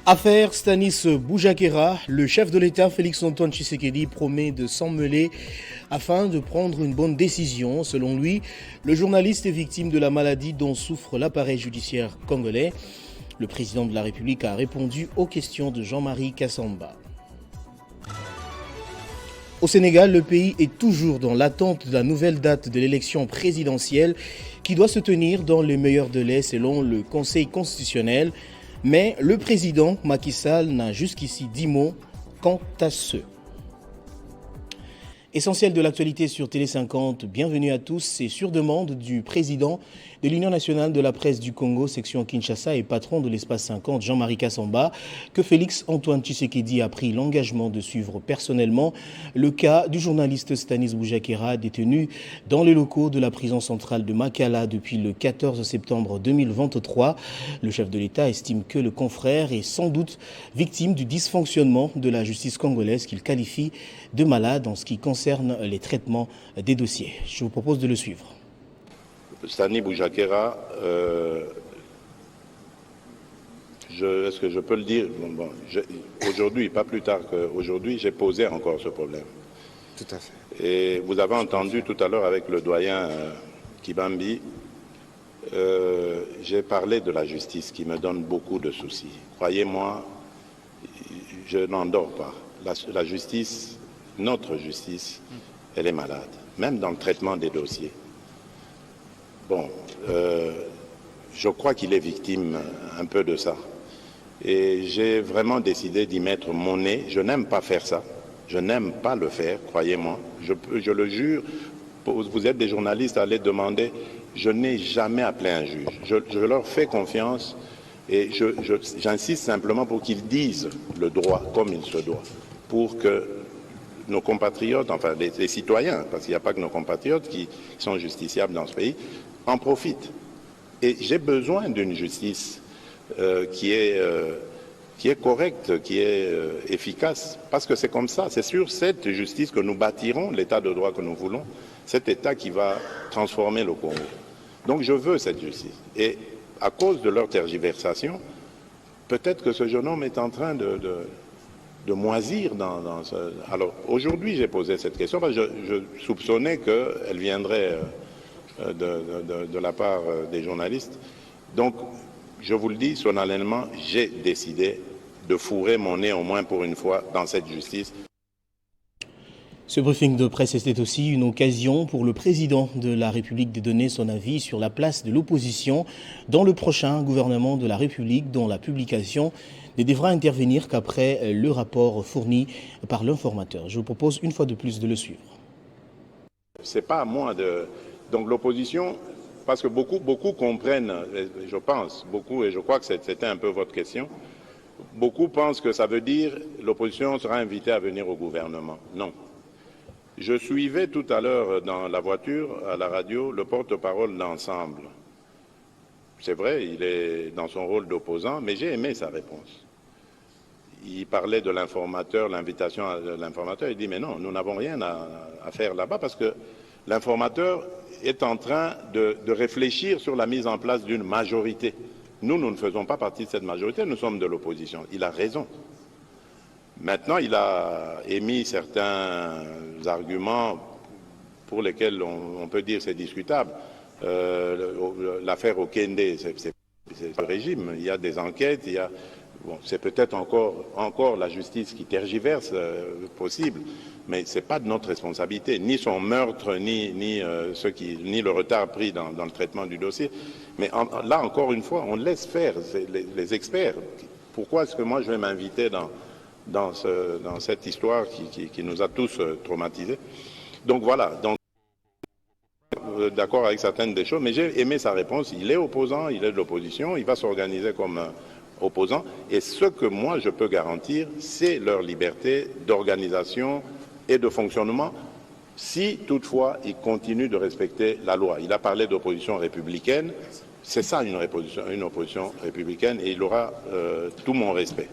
Affaire Stanis Boujakera, le chef de l'État Félix-Antoine Tshisekedi promet de s'en mêler afin de prendre une bonne décision. Selon lui, le journaliste est victime de la maladie dont souffre l'appareil judiciaire congolais. Le président de la République a répondu aux questions de Jean-Marie Kassamba. Au Sénégal, le pays est toujours dans l'attente de la nouvelle date de l'élection présidentielle qui doit se tenir dans les meilleurs délais selon le Conseil constitutionnel. Mais le président Macky Sall n'a jusqu'ici dit mot quant à ce. Essentiel de l'actualité sur Télé 50, bienvenue à tous. C'est sur demande du président de l'Union nationale de la presse du Congo, section Kinshasa et patron de l'espace 50, Jean-Marie Kassamba, que Félix-Antoine Tshisekedi a pris l'engagement de suivre personnellement le cas du journaliste Stanis Boujakera, détenu dans les locaux de la prison centrale de Makala depuis le 14 septembre 2023. Le chef de l'État estime que le confrère est sans doute victime du dysfonctionnement de la justice congolaise qu'il qualifie de malade en ce qui concerne les traitements des dossiers. Je vous propose de le suivre. Stanis Boujakera, est-ce que je peux le dire? Aujourd'hui, pas plus tard qu'aujourd'hui, j'ai posé encore ce problème. Tout à fait. Et vous avez entendu tout à l'heure avec le doyen Kibambi, j'ai parlé de la justice qui me donne beaucoup de soucis. Croyez-moi, je n'en dors pas. La justice, notre justice, elle est malade, même dans le traitement des dossiers. Bon, je crois qu'il est victime un peu de ça. Et j'ai vraiment décidé d'y mettre mon nez. Je n'aime pas faire ça. Je n'aime pas le faire, croyez-moi. Je le jure. Vous êtes des journalistes, allez demander. Je n'ai jamais appelé un juge. Je leur fais confiance et j'insiste simplement pour qu'ils disent le droit comme il se doit. Pour que nos compatriotes, enfin les citoyens, parce qu'il n'y a pas que nos compatriotes qui sont justiciables dans ce pays, en profitent. Et j'ai besoin d'une justice qui est correcte, qui est efficace, parce que c'est comme ça, c'est sur cette justice que nous bâtirons l'état de droit que nous voulons, cet état qui va transformer le Congo. Donc je veux cette justice. Et à cause de leur tergiversation, peut-être que ce jeune homme est en train de moisir dans ce... Alors aujourd'hui j'ai posé cette question parce que je soupçonnais qu'elle viendrait de la part des journalistes. Donc je vous le dis solennellement, j'ai décidé de fourrer mon nez au moins pour une fois dans cette justice. Ce briefing de presse était aussi une occasion pour le président de la République de donner son avis sur la place de l'opposition dans le prochain gouvernement de la République, dont la publication ne devra intervenir qu'après le rapport fourni par l'informateur. Je vous propose une fois de plus de le suivre. C'est pas à moi de... Donc l'opposition, parce que beaucoup comprennent, je pense, beaucoup, et je crois que c'était un peu votre question, beaucoup pensent que ça veut dire l'opposition sera invitée à venir au gouvernement. Non. Je suivais tout à l'heure dans la voiture, à la radio, le porte-parole d'Ensemble. C'est vrai, il est dans son rôle d'opposant, mais j'ai aimé sa réponse. Il parlait de l'informateur, l'invitation à l'informateur. Il dit, mais non, nous n'avons rien à faire là-bas parce que l'informateur est en train de réfléchir sur la mise en place d'une majorité. Nous ne faisons pas partie de cette majorité, nous sommes de l'opposition. Il a raison. Maintenant, il a émis certains arguments pour lesquels on peut dire c'est discutable. L'affaire Okende, c'est le régime. Il y a des enquêtes, il y a... Bon, c'est peut-être encore la justice qui tergiverse, possible, mais ce n'est pas de notre responsabilité, ni son meurtre, ni le retard pris dans le traitement du dossier. Mais là, encore une fois, on laisse faire les experts. Pourquoi est-ce que moi je vais m'inviter dans cette histoire qui nous a tous traumatisés? Donc voilà, d'accord avec certaines des choses, mais j'ai aimé sa réponse. Il est opposant, il est de l'opposition, il va s'organiser comme opposants. Et ce que moi je peux garantir, c'est leur liberté d'organisation et de fonctionnement, si toutefois ils continuent de respecter la loi. Il a parlé d'opposition républicaine, c'est ça une opposition républicaine, et il aura tout mon respect.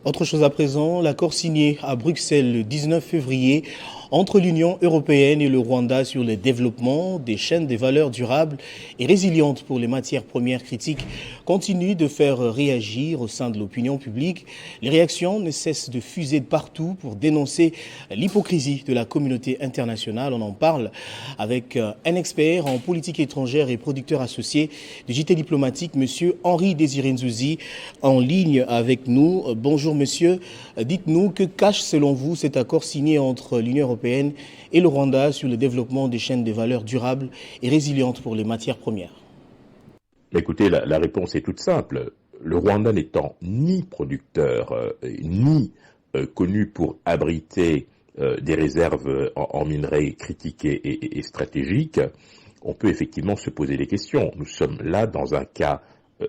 Autre chose à présent, l'accord signé à Bruxelles le 19 février entre l'Union européenne et le Rwanda sur le développement des chaînes de valeur durables et résilientes pour les matières premières critiques continue de faire réagir au sein de l'opinion publique. Les réactions ne cessent de fuser de partout pour dénoncer l'hypocrisie de la communauté internationale. On en parle avec un expert en politique étrangère et producteur associé du JT diplomatique, M. Henri Désiré Nzouzi, en ligne avec nous. Bonjour monsieur, dites-nous que cache selon vous cet accord signé entre l'Union européenne et le Rwanda sur le développement des chaînes de valeur durables et résilientes pour les matières premières? Écoutez, la réponse est toute simple. Le Rwanda n'étant ni producteur, ni connu pour abriter des réserves en minerais critiques et stratégiques, on peut effectivement se poser des questions. Nous sommes là dans un cas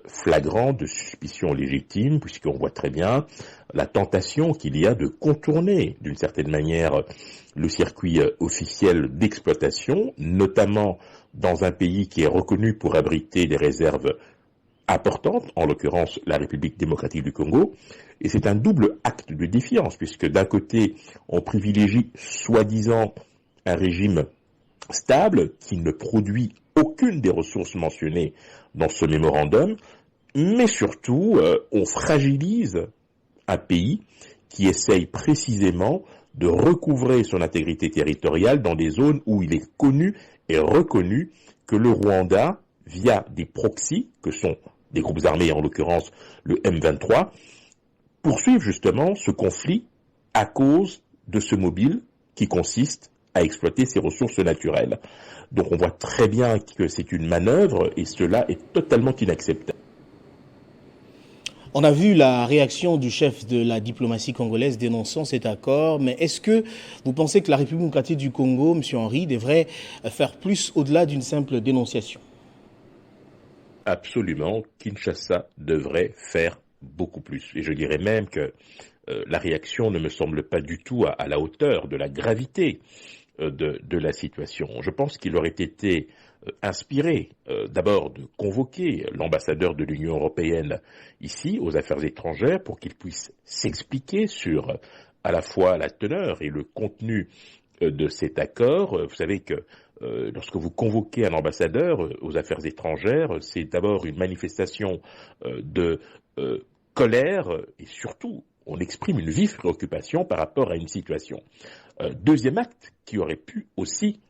flagrant de suspicion légitime, puisqu'on voit très bien la tentation qu'il y a de contourner d'une certaine manière le circuit officiel d'exploitation, notamment dans un pays qui est reconnu pour abriter des réserves importantes, en l'occurrence la République démocratique du Congo, et c'est un double acte de défiance, puisque d'un côté, on privilégie soi-disant un régime stable qui ne produit aucune des ressources mentionnées dans ce mémorandum, mais surtout, on fragilise un pays qui essaye précisément de recouvrer son intégrité territoriale dans des zones où il est connu et reconnu que le Rwanda, via des proxys, que sont des groupes armés, en l'occurrence le M23, poursuivent justement ce conflit à cause de ce mobile qui consiste à exploiter ses ressources naturelles. Donc on voit très bien que c'est une manœuvre et cela est totalement inacceptable. On a vu la réaction du chef de la diplomatie congolaise dénonçant cet accord, mais est-ce que vous pensez que la République démocratique du Congo, M. Henri, devrait faire plus au-delà d'une simple dénonciation? Absolument, Kinshasa devrait faire beaucoup plus. Et je dirais même que la réaction ne me semble pas du tout à la hauteur de la gravité de la situation. Je pense qu'il aurait été inspiré d'abord de convoquer l'ambassadeur de l'Union européenne ici aux affaires étrangères pour qu'il puisse s'expliquer sur à la fois la teneur et le contenu de cet accord. Vous savez que lorsque vous convoquez un ambassadeur aux affaires étrangères, c'est d'abord une manifestation de colère et surtout on exprime une vive préoccupation par rapport à une situation. Deuxième acte qui aurait pu aussi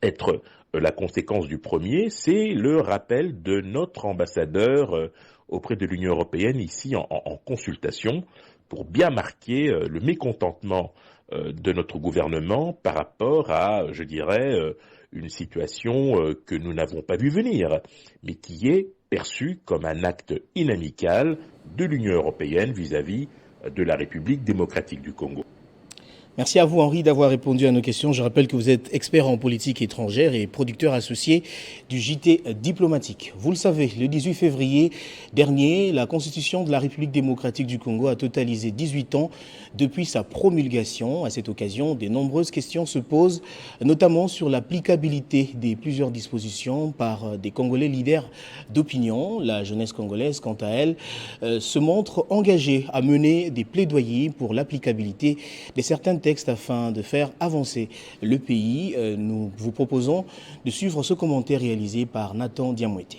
être la conséquence du premier, c'est le rappel de notre ambassadeur auprès de l'Union européenne ici en consultation pour bien marquer le mécontentement de notre gouvernement par rapport à, je dirais, une situation que nous n'avons pas vu venir, mais qui est perçue comme un acte inamical de l'Union européenne vis-à-vis de la République démocratique du Congo. Merci à vous, Henri, d'avoir répondu à nos questions. Je rappelle que vous êtes expert en politique étrangère et producteur associé du JT diplomatique. Vous le savez, le 18 février dernier, la Constitution de la République démocratique du Congo a totalisé 18 ans depuis sa promulgation. À cette occasion, de nombreuses questions se posent, notamment sur l'applicabilité des plusieurs dispositions par des Congolais leaders d'opinion. La jeunesse congolaise, quant à elle, se montre engagée à mener des plaidoyers pour l'applicabilité de certaines texte afin de faire avancer le pays. Nous vous proposons de suivre ce commentaire réalisé par Nathan Diamouete.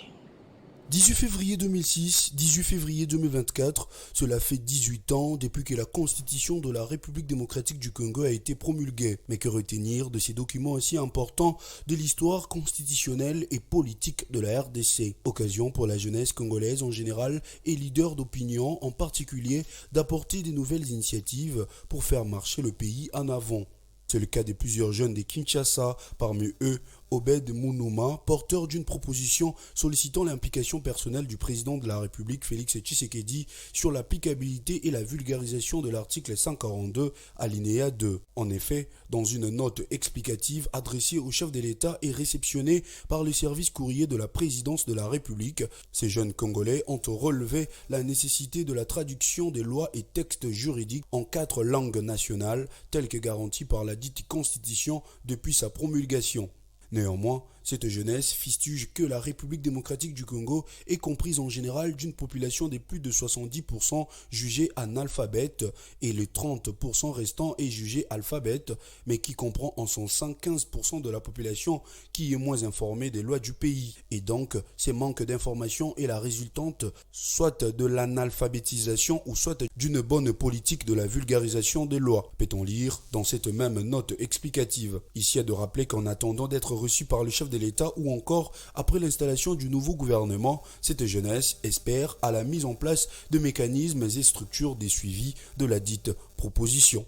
18 février 2006, 18 février 2024, cela fait 18 ans depuis que la Constitution de la République démocratique du Congo a été promulguée. Mais que retenir de ces documents aussi importants de l'histoire constitutionnelle et politique de la RDC? Occasion pour la jeunesse congolaise en général et leaders d'opinion en particulier d'apporter de nouvelles initiatives pour faire marcher le pays en avant. C'est le cas de plusieurs jeunes de Kinshasa, parmi eux Obed Mounouma, porteur d'une proposition sollicitant l'implication personnelle du président de la République Félix Tshisekedi sur l'applicabilité et la vulgarisation de l'article 142 alinéa 2. En effet, dans une note explicative adressée au chef de l'État et réceptionnée par le service courrier de la présidence de la République, ces jeunes Congolais ont relevé la nécessité de la traduction des lois et textes juridiques en 4 langues nationales, telles que garanties par la dite Constitution depuis sa promulgation. Néanmoins, Cette jeunesse fustige que la République démocratique du Congo est comprise en général d'une population de plus de 70% jugée analphabète et le 30% restant est jugé alphabète, mais qui comprend en son sein 15% de la population qui est moins informée des lois du pays. Et donc, ces manques d'information est la résultante soit de l'analphabétisation ou soit d'une bonne politique de la vulgarisation des lois, peut-on lire dans cette même note explicative. Ici, à de rappeler qu'en attendant d'être reçu par le chef de l'État ou encore après l'installation du nouveau gouvernement, cette jeunesse espère à la mise en place de mécanismes et structures des suivis de la dite proposition.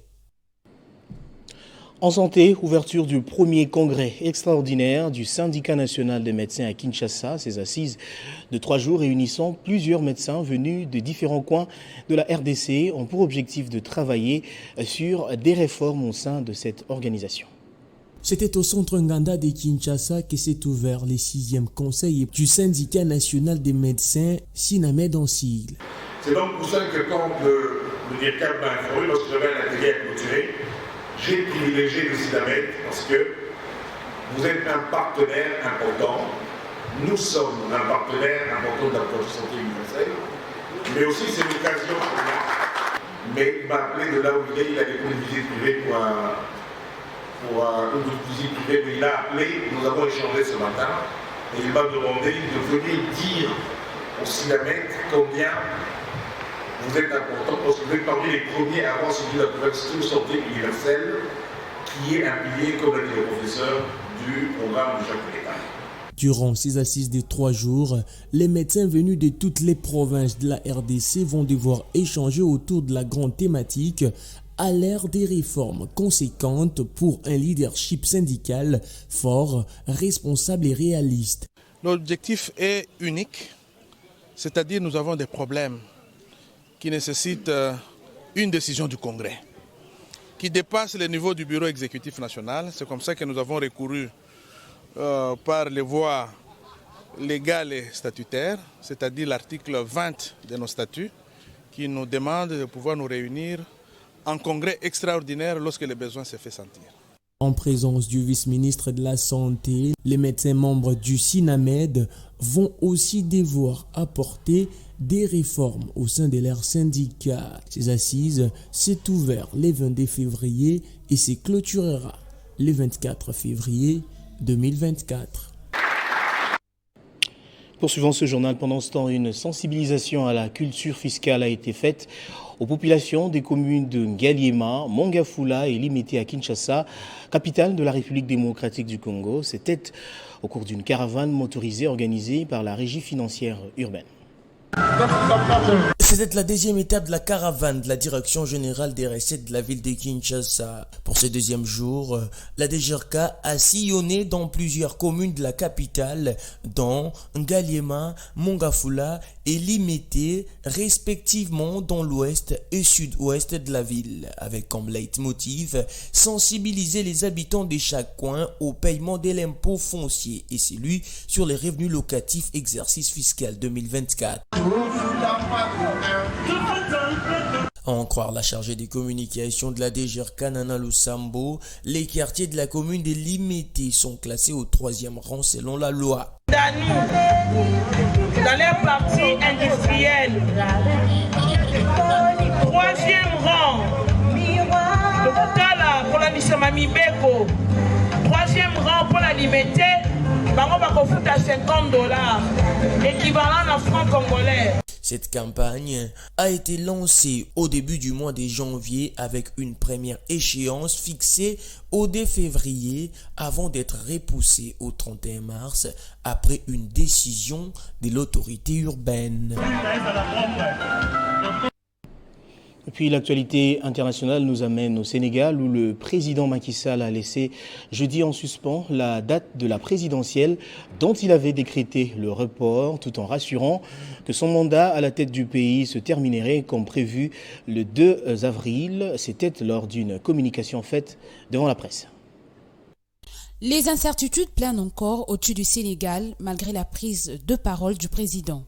En santé, ouverture du premier congrès extraordinaire du syndicat national des médecins à Kinshasa, ces assises de 3 jours réunissant plusieurs médecins venus de différents coins de la RDC ont pour objectif de travailler sur des réformes au sein de cette organisation. C'était au centre Nganda de Kinshasa que s'est ouvert le 6e conseil du syndicat national des médecins, SINAMED en sigle. C'est donc pour ça que quand le directeur m'a informé, lorsque j'avais un atelier à clôturer, j'ai privilégié le SINAMED parce que vous êtes un partenaire important. Nous sommes un partenaire important de l'approche santé universelle, mais aussi c'est l'occasion pour moi. Mais il m'a appelé de là où il est, il a des une visite privée pour une visite privée, mais il a appelé, nous avons échangé ce matin, et il m'a demandé de venir dire au SINAMED combien vous êtes important, parce que vous êtes parmi les premiers à avoir suivi la couverture santé universelle, qui est un pilier, comme l'a dit le professeur, du programme de Jacques Létard. Durant ces assises de 3 jours, les médecins venus de toutes les provinces de la RDC vont devoir échanger autour de la grande thématique à l'ère des réformes conséquentes pour un leadership syndical fort, responsable et réaliste. L'objectif est unique, c'est-à-dire nous avons des problèmes qui nécessitent une décision du Congrès, qui dépasse le niveau du bureau exécutif national. C'est comme ça que nous avons recouru par les voies légales et statutaires, c'est-à-dire l'article 20 de nos statuts, qui nous demande de pouvoir nous réunir en congrès extraordinaire lorsque le besoin se fait sentir. En présence du vice-ministre de la Santé, les médecins membres du SINAMED vont aussi devoir apporter des réformes au sein de leur syndicat. Ces assises s'est ouvert le 22 février et se clôturera le 24 février 2024. Poursuivant ce journal, pendant ce temps, une sensibilisation à la culture fiscale a été faite aux populations des communes de Ngaliema, Mongafula et Limete à Kinshasa, capitale de la République démocratique du Congo. C'était au cours d'une caravane motorisée organisée par la Régie financière urbaine. C'était la deuxième étape de la caravane de la Direction générale des recettes de la ville de Kinshasa. Pour ce deuxième jour, la DGRK a sillonné dans plusieurs communes de la capitale, dont Ngaliema, Mongafula et Limete, respectivement dans l'ouest et sud-ouest de la ville, avec comme leitmotiv sensibiliser les habitants de chaque coin au paiement de l'impôt foncier et celui sur les revenus locatifs exercice fiscal 2024. À en croire la chargée des communications de la DGRK, Nana Lusambo, les quartiers de la commune de Limete sont classés au 3e rang selon la loi. Dans les parties industrielles, 3e rang, le Tala pour la Nissamami Beko, 3e rang pour la Limete, on va confondre à $50, équivalent en francs congolais. Cette campagne a été lancée au début du mois de janvier avec une première échéance fixée au 2 février avant d'être repoussée au 31 mars après une décision de l'autorité urbaine. Et puis l'actualité internationale nous amène au Sénégal où le président Macky Sall a laissé jeudi en suspens la date de la présidentielle dont il avait décrété le report tout en rassurant que son mandat à la tête du pays se terminerait comme prévu le 2 avril. C'était lors d'une communication faite devant la presse. Les incertitudes planent encore au-dessus du Sénégal malgré la prise de parole du président.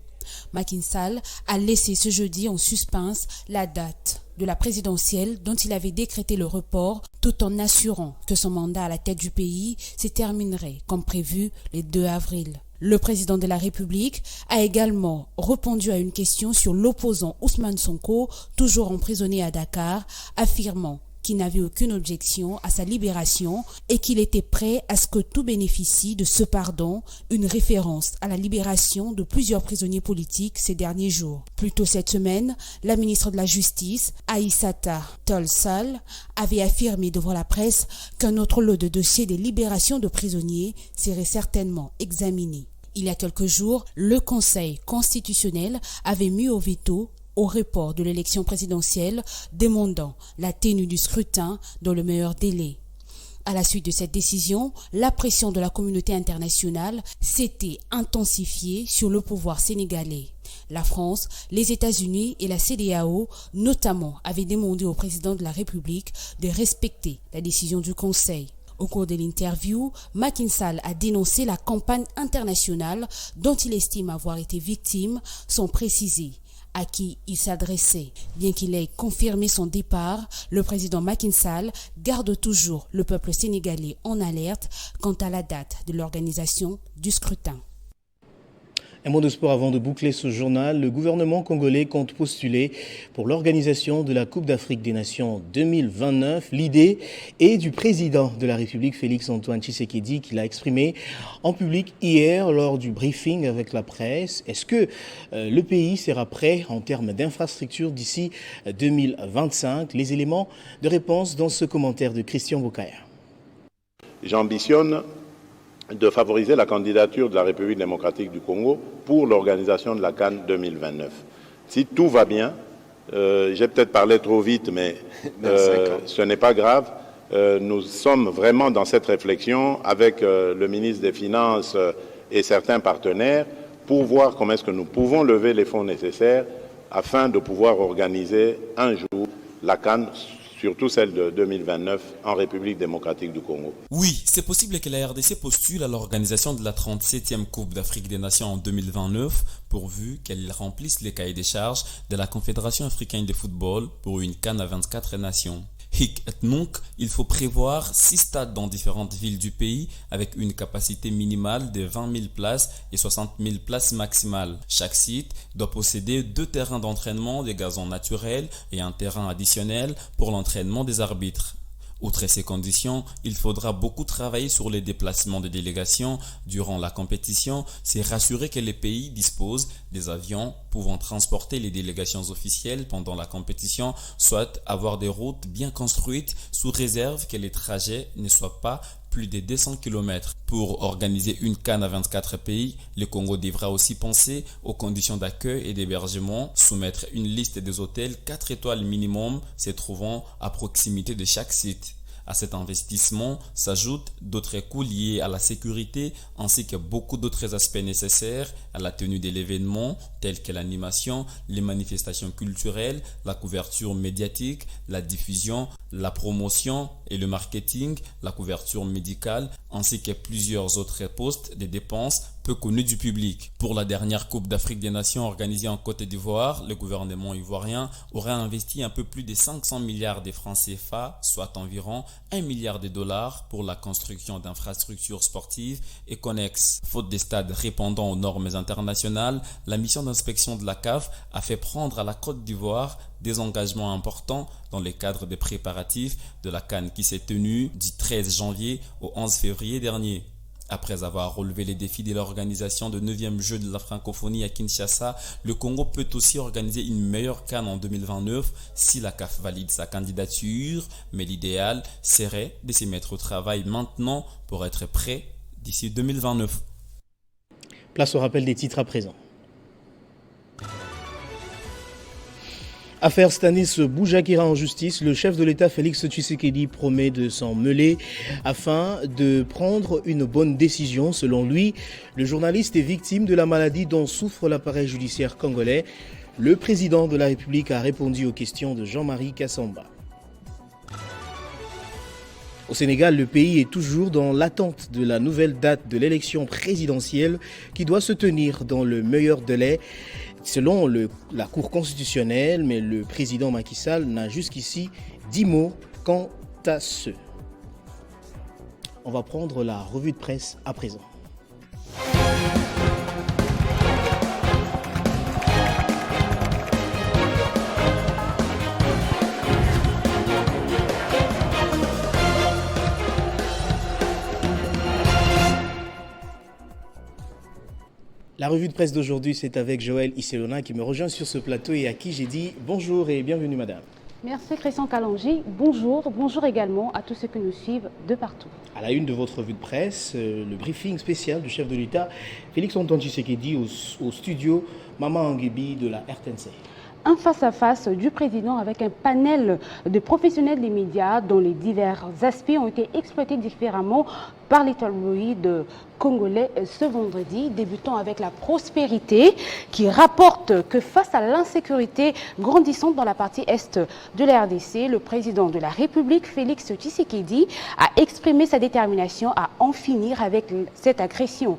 Macky Sall a laissé ce jeudi en suspens la date de la présidentielle dont il avait décrété le report tout en assurant que son mandat à la tête du pays se terminerait comme prévu le 2 avril. Le président de la République a également répondu à une question sur l'opposant Ousmane Sonko, toujours emprisonné à Dakar, affirmant qu'il n'avait aucune objection à sa libération et qu'il était prêt à ce que tout bénéficie de ce pardon, une référence à la libération de plusieurs prisonniers politiques ces derniers jours. Plus tôt cette semaine, la ministre de la Justice, Aïssata Tall Sall, avait affirmé devant la presse qu'un autre lot de dossiers de libération de prisonniers serait certainement examiné. Il y a quelques jours, le Conseil constitutionnel avait mis au veto au report de l'élection présidentielle, demandant la tenue du scrutin dans le meilleur délai. À la suite de cette décision, la pression de la communauté internationale s'était intensifiée sur le pouvoir sénégalais. La France, les États-Unis et la CEDEAO, notamment, avaient demandé au président de la République de respecter la décision du Conseil. Au cours de l'interview, Macky Sall a dénoncé la campagne internationale dont il estime avoir été victime, sans préciser à qui il s'adressait. Bien qu'il ait confirmé son départ, le président Macky Sall garde toujours le peuple sénégalais en alerte quant à la date de l'organisation du scrutin. Un mot de sport avant de boucler ce journal. Le gouvernement congolais compte postuler pour l'organisation de la Coupe d'Afrique des Nations 2029. L'idée est du président de la République, Félix Antoine Tshisekedi, qui l'a exprimé en public hier lors du briefing avec la presse. Est-ce que le pays sera prêt en termes d'infrastructures d'ici 2025? Les éléments de réponse dans ce commentaire de Christian Bokaya. J'ambitionne de favoriser la candidature de la République démocratique du Congo pour l'organisation de la CAN 2029. Si tout va bien, j'ai peut-être parlé trop vite, mais ce n'est pas grave. Nous sommes vraiment dans cette réflexion avec le ministre des Finances et certains partenaires pour voir comment est-ce que nous pouvons lever les fonds nécessaires afin de pouvoir organiser un jour la CAN, surtout celle de 2029 en République démocratique du Congo. Oui, c'est possible que la RDC postule à l'organisation de la 37e Coupe d'Afrique des Nations en 2029, pourvu qu'elle remplisse les cahiers des charges de la Confédération africaine de football pour une CAN à 24 nations. Hic et nunc, il faut prévoir 6 stades dans différentes villes du pays avec une capacité minimale de 20 000 places et 60 000 places maximales. Chaque site doit posséder 2 terrains d'entraînement de gazon naturel et un terrain additionnel pour l'entraînement des arbitres. Outre ces conditions, il faudra beaucoup travailler sur les déplacements de délégations durant la compétition, c'est rassurer que les pays disposent des avions pouvant transporter les délégations officielles pendant la compétition, soit avoir des routes bien construites sous réserve que les trajets ne soient pas plus de 200 km. Pour organiser une CAN à 24 pays, le Congo devra aussi penser aux conditions d'accueil et d'hébergement, soumettre une liste des hôtels 4 étoiles minimum se trouvant à proximité de chaque site. À cet investissement s'ajoutent d'autres coûts liés à la sécurité ainsi que beaucoup d'autres aspects nécessaires à la tenue de l'événement tels que l'animation, les manifestations culturelles, la couverture médiatique, la diffusion, la promotion et le marketing, la couverture médicale ainsi que plusieurs autres postes de dépenses peu connus du public. Pour la dernière Coupe d'Afrique des Nations organisée en Côte d'Ivoire, le gouvernement ivoirien aurait investi un peu plus de 500 milliards de francs CFA, soit environ 1 milliard de dollars pour la construction d'infrastructures sportives et connexes. Faute des stades répondant aux normes internationales, la mission d'inspection de la CAF a fait prendre à la Côte d'Ivoire des engagements importants dans le cadre des préparatifs de la CAN qui s'est tenue du 13 janvier au 11 février dernier. Après avoir relevé les défis de l'organisation de 9e Jeux de la francophonie à Kinshasa, le Congo peut aussi organiser une meilleure CAN en 2029 si la CAF valide sa candidature, mais l'idéal serait de se mettre au travail maintenant pour être prêt d'ici 2029. Place au rappel des titres à présent. Affaire Stanis Boujakira en justice, le chef de l'État Félix Tshisekedi promet de s'en mêler afin de prendre une bonne décision. Selon lui, le journaliste est victime de la maladie dont souffre l'appareil judiciaire congolais. Le président de la République a répondu aux questions de Jean-Marie Kassamba. Au Sénégal, le pays est toujours dans l'attente de la nouvelle date de l'élection présidentielle qui doit se tenir dans le meilleur délai selon la Cour constitutionnelle, mais le président Macky Sall n'a jusqu'ici dit mot quant à ce. On va prendre la revue de presse à présent. La revue de presse d'aujourd'hui, c'est avec Joël Isselona qui me rejoint sur ce plateau et à qui j'ai dit bonjour et bienvenue madame. Merci Christian Kalonji, bonjour également à tous ceux qui nous suivent de partout. À la une de votre revue de presse, le briefing spécial du chef de l'État, Félix Antoine Tshisekedi au studio Maman Anguebi de la RTNC. Un face-à-face du président avec un panel de professionnels des médias dont les divers aspects ont été exploités différemment par les tabloïds congolais ce vendredi, débutant avec la prospérité qui rapporte que face à l'insécurité grandissante dans la partie est de la RDC, le président de la République, Félix Tshisekedi, a exprimé sa détermination à en finir avec cette agression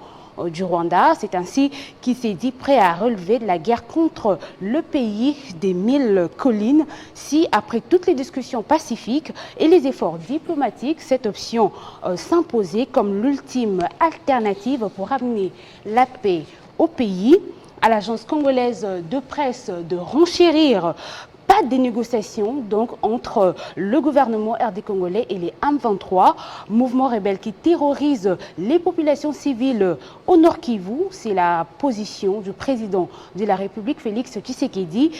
du Rwanda. C'est ainsi qu'il s'est dit prêt à relever de la guerre contre le pays des 1000 collines si, après toutes les discussions pacifiques et les efforts diplomatiques, cette option s'imposait comme l'ultime alternative pour amener la paix au pays. À l'agence congolaise de presse de renchérir. Pas de négociations donc entre le gouvernement RD congolais et les M23, mouvement rebelle qui terrorise les populations civiles au Nord Kivu. C'est la position du président de la République, Félix Tshisekedi,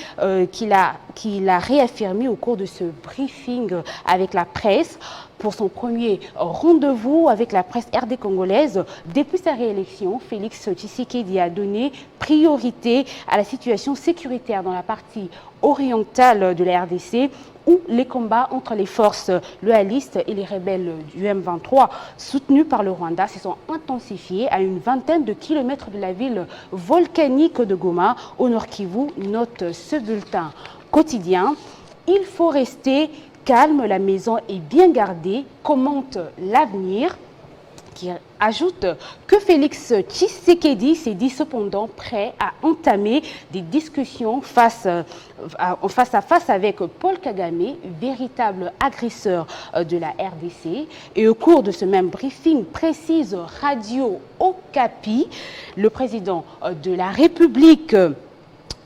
qu'il a réaffirmé au cours de ce briefing avec la presse. Pour son premier rendez-vous avec la presse RD congolaise, depuis sa réélection, Félix Tshisekedi a donné priorité à la situation sécuritaire dans la partie orientale de la RDC, où les combats entre les forces loyalistes et les rebelles du M23 soutenus par le Rwanda se sont intensifiés à une vingtaine de kilomètres de la ville volcanique de Goma, au Nord Kivu, note ce bulletin quotidien. Il faut rester calme, la maison est bien gardée, commente l'avenir, qui ajoute que Félix Tshisekedi s'est dit cependant prêt à entamer des discussions face à face avec Paul Kagame, véritable agresseur de la RDC. Et au cours de ce même briefing, précise Radio Okapi, le président de la République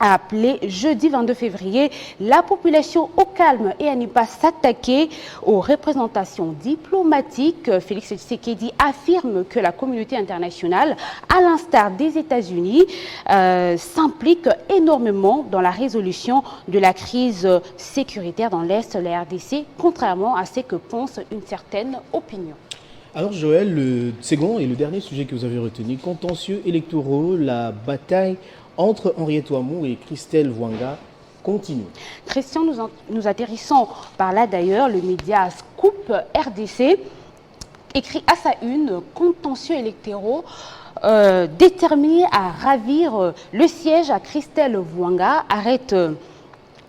a appelé jeudi 22 février la population au calme et à ne pas s'attaquer aux représentations diplomatiques. Félix Tshisekedi affirme que la communauté internationale, à l'instar des États-Unis, s'implique énormément dans la résolution de la crise sécuritaire dans l'Est de la RDC, contrairement à ce que pense une certaine opinion. Alors Joël, le second et le dernier sujet que vous avez retenu, contentieux électoraux, la bataille entre Henriette Ouamou et Christelle Vwanga continue. Christian, nous atterrissons par là d'ailleurs. Le média Scoop RDC écrit à sa une contentieux électoraux déterminés à ravir le siège à Christelle Vwanga. Arrête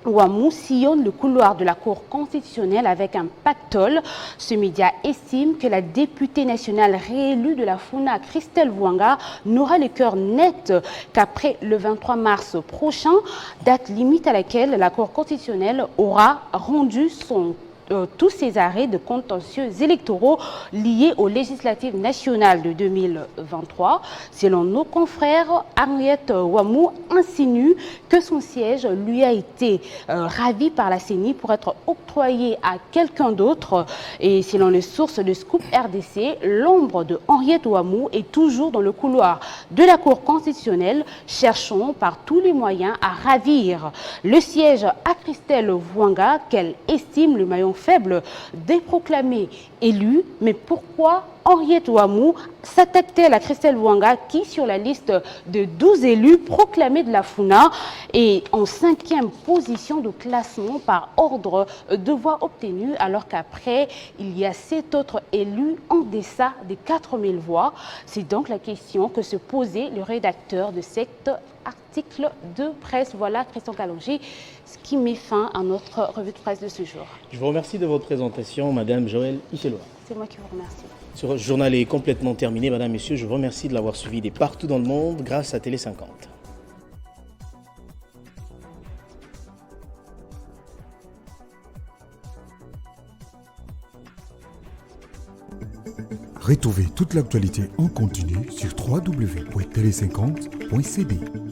Ouamou sillonne le couloir de la Cour constitutionnelle avec un pactole. Ce média estime que la députée nationale réélue de la FUNA, Christelle Vwanga, n'aura le cœur net qu'après le 23 mars prochain, date limite à laquelle la Cour constitutionnelle aura rendu tous ces arrêts de contentieux électoraux liés aux législatives nationales de 2023. Selon nos confrères, Henriette Ouamou insinue que son siège lui a été ravi par la CENI pour être octroyé à quelqu'un d'autre. Et selon les sources de Scoop RDC, l'ombre de Henriette Ouamou est toujours dans le couloir de la Cour constitutionnelle, cherchant par tous les moyens à ravir le siège à Christelle Vwanga, qu'elle estime le maillon faible des proclamés élus. Mais pourquoi Henriette Ouamou s'attaque-t-elle à Christelle Wanga qui, sur la liste de 12 élus proclamés de la FUNA, est en 5e position de classement par ordre de voix obtenues, alors qu'après, il y a 7 autres élus en deçà des 4000 voix. C'est donc la question que se posait le rédacteur de cet article de presse. Voilà, Christian Kalonji, ce qui met fin à notre revue de presse de ce jour. Je vous remercie de votre présentation, Madame Joëlle Ichelwa. C'est moi qui vous remercie. Ce journal est complètement terminé, Madame, Messieurs. Je vous remercie de l'avoir suivi de partout dans le monde grâce à Télé 50. Retrouvez toute l'actualité en continu sur www.tele50.cb.